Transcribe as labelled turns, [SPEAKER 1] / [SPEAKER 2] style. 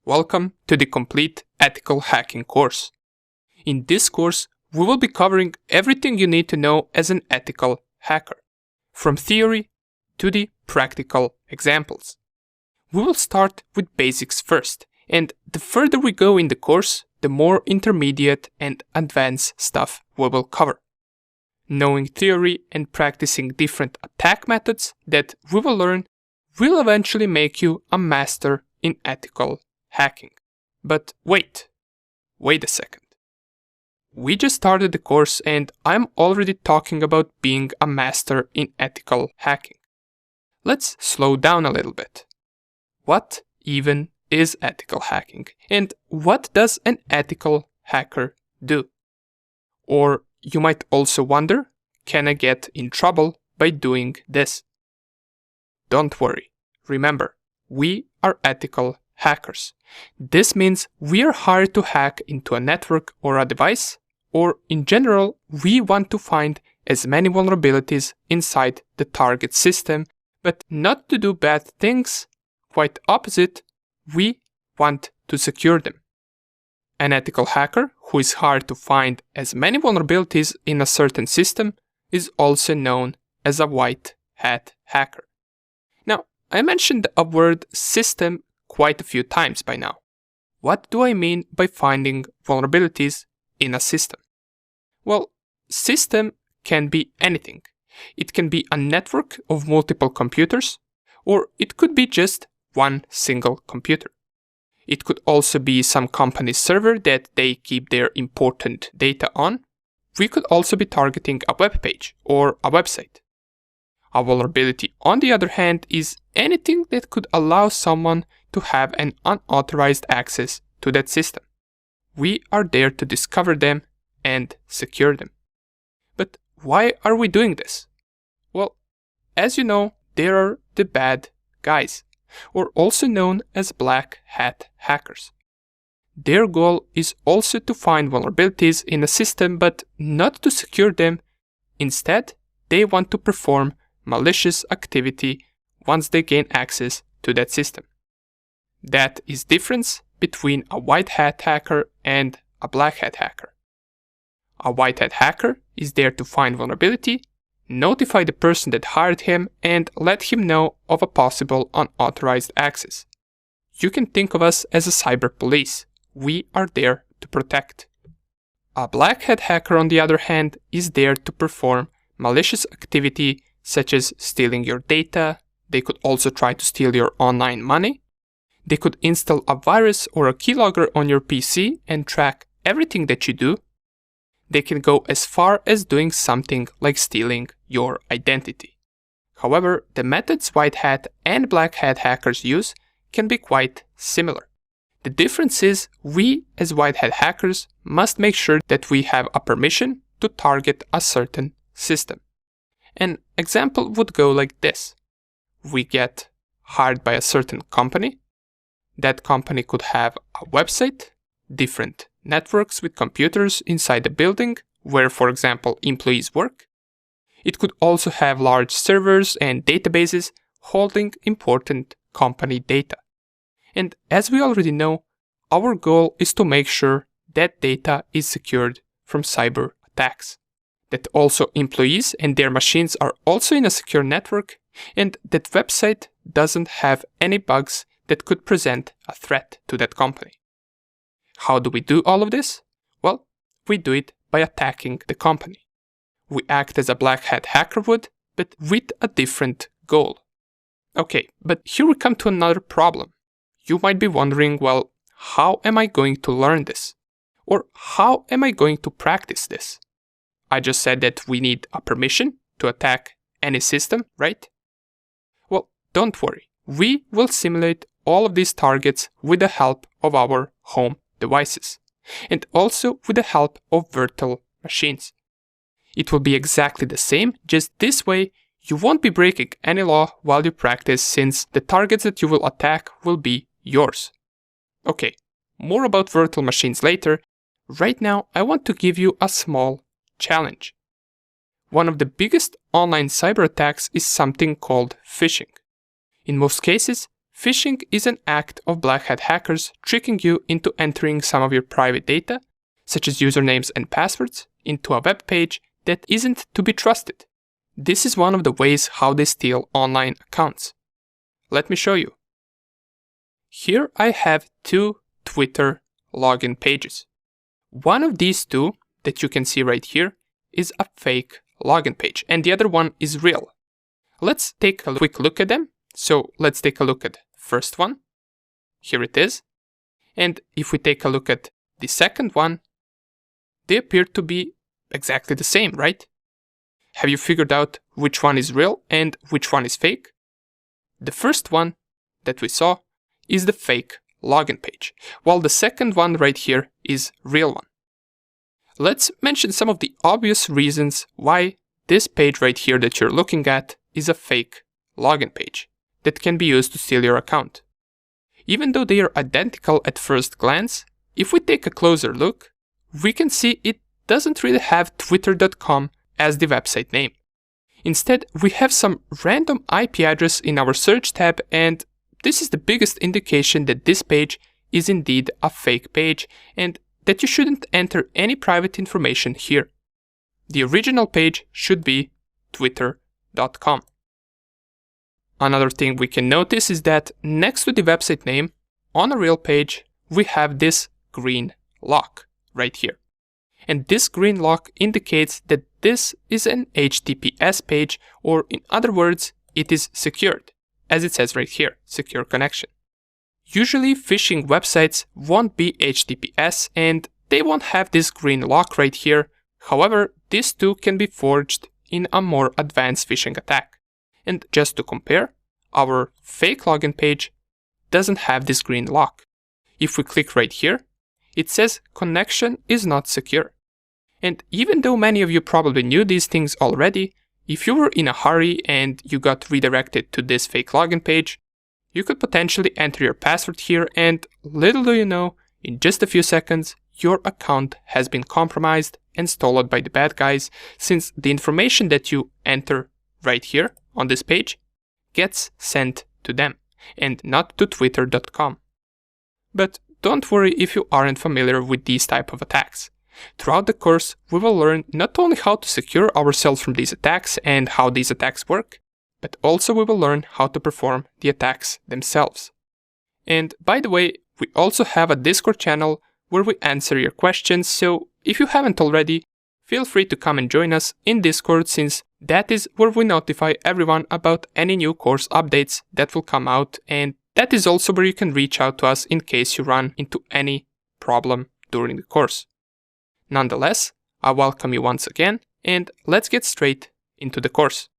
[SPEAKER 1] Welcome to the complete ethical hacking course. In this course, we will be covering everything you need to know as an ethical hacker, from theory to the practical examples. We will start with basics first, and the further we go in the course, the more intermediate and advanced stuff we will cover. Knowing theory and practicing different attack methods that we will learn will eventually make you a master in ethical hacking. But wait a second. We just started the course and I'm already talking about being a master in ethical hacking. Let's slow down a little bit. What even is ethical hacking? And what does an ethical hacker do? Or you might also wonder, can I get in trouble by doing this? Don't worry. Remember, we are ethical hackers. This means we are hired to hack into a network or a device, or in general, we want to find as many vulnerabilities inside the target system, but not to do bad things. Quite opposite, we want to secure them. An ethical hacker who is hired to find as many vulnerabilities in a certain system is also known as a white hat hacker. Now, I mentioned a word system quite a few times by now. What do I mean by finding vulnerabilities in a system? Well, system can be anything. It can be a network of multiple computers, or it could be just one single computer. It could also be some company's server that they keep their important data on. We could also be targeting a web page or a website. A vulnerability, on the other hand, is anything that could allow someone to have an unauthorized access to that system. We are there to discover them and secure them. But why are we doing this? Well, as you know, there are the bad guys, or also known as black hat hackers. Their goal is also to find vulnerabilities in a system, but not to secure them. Instead, they want to perform malicious activity once they gain access to that system. That is the difference between a white hat hacker and a black hat hacker. A white hat hacker is there to find vulnerability, notify the person that hired him, and let him know of a possible unauthorized access. You can think of us as a cyber police. We are there to protect. A black hat hacker, on the other hand, is there to perform malicious activity such as stealing your data. They could also try to steal your online money. They could install a virus or a keylogger on your PC and track everything that you do. They can go as far as doing something like stealing your identity. However, the methods white hat and black hat hackers use can be quite similar. The difference is we as white hat hackers must make sure that we have a permission to target a certain system. An example would go like this. We get hired by a certain company. That company could have a website, different networks with computers inside the building where, for example, employees work. It could also have large servers and databases holding important company data. And as we already know, our goal is to make sure that data is secured from cyber attacks, that also employees and their machines are also in a secure network, and that website doesn't have any bugs that could present a threat to that company. How do we do all of this? Well, we do it by attacking the company. We act as a black hat hacker would, but with a different goal. Okay, but here we come to another problem. You might be wondering, well, how am I going to learn this? Or how am I going to practice this? I just said that we need a permission to attack any system, right? Well, don't worry. We will simulate all of these targets with the help of our home devices, and also with the help of virtual machines. It will be exactly the same, just this way you won't be breaking any law while you practice, since the targets that you will attack will be yours. Okay, more about virtual machines later. Right now I want to give you a small challenge. One of the biggest online cyber attacks is something called phishing. In most cases, phishing is an act of black hat hackers tricking you into entering some of your private data, such as usernames and passwords, into a web page that isn't to be trusted. This is one of the ways how they steal online accounts. Let me show you. Here I have two Twitter login pages. One of these two that you can see right here is a fake login page, and the other one is real. Let's take a quick look at them. So let's take a look at the first one. Here it is. And if we take a look at the second one, they appear to be exactly the same, right? Have you figured out which one is real and which one is fake? The first one that we saw is the fake login page, while the second one right here is real one. Let's mention some of the obvious reasons why this page right here that you're looking at is a fake login page that can be used to steal your account. Even though they are identical at first glance, if we take a closer look, we can see it doesn't really have twitter.com as the website name. Instead, we have some random IP address in our search tab, and this is the biggest indication that this page is indeed a fake page and that you shouldn't enter any private information here. The original page should be twitter.com. Another thing we can notice is that next to the website name, on a real page, we have this green lock right here. And this green lock indicates that this is an HTTPS page, or in other words, it is secured, as it says right here, secure connection. Usually phishing websites won't be HTTPS and they won't have this green lock right here. However, these two can be forged in a more advanced phishing attack. And just to compare, our fake login page doesn't have this green lock. If we click right here, it says connection is not secure. And even though many of you probably knew these things already, if you were in a hurry and you got redirected to this fake login page, you could potentially enter your password here, and little do you know, in just a few seconds, your account has been compromised and stolen by the bad guys, since the information that you enter right here on this page gets sent to them and not to twitter.com. But don't worry if you aren't familiar with these type of attacks. Throughout the course, we will learn not only how to secure ourselves from these attacks and how these attacks work, but also we will learn how to perform the attacks themselves. And by the way, we also have a Discord channel where we answer your questions, so if you haven't already, feel free to come and join us in Discord, since that is where we notify everyone about any new course updates that will come out, and that is also where you can reach out to us in case you run into any problem during the course. Nonetheless, I welcome you once again, and let's get straight into the course.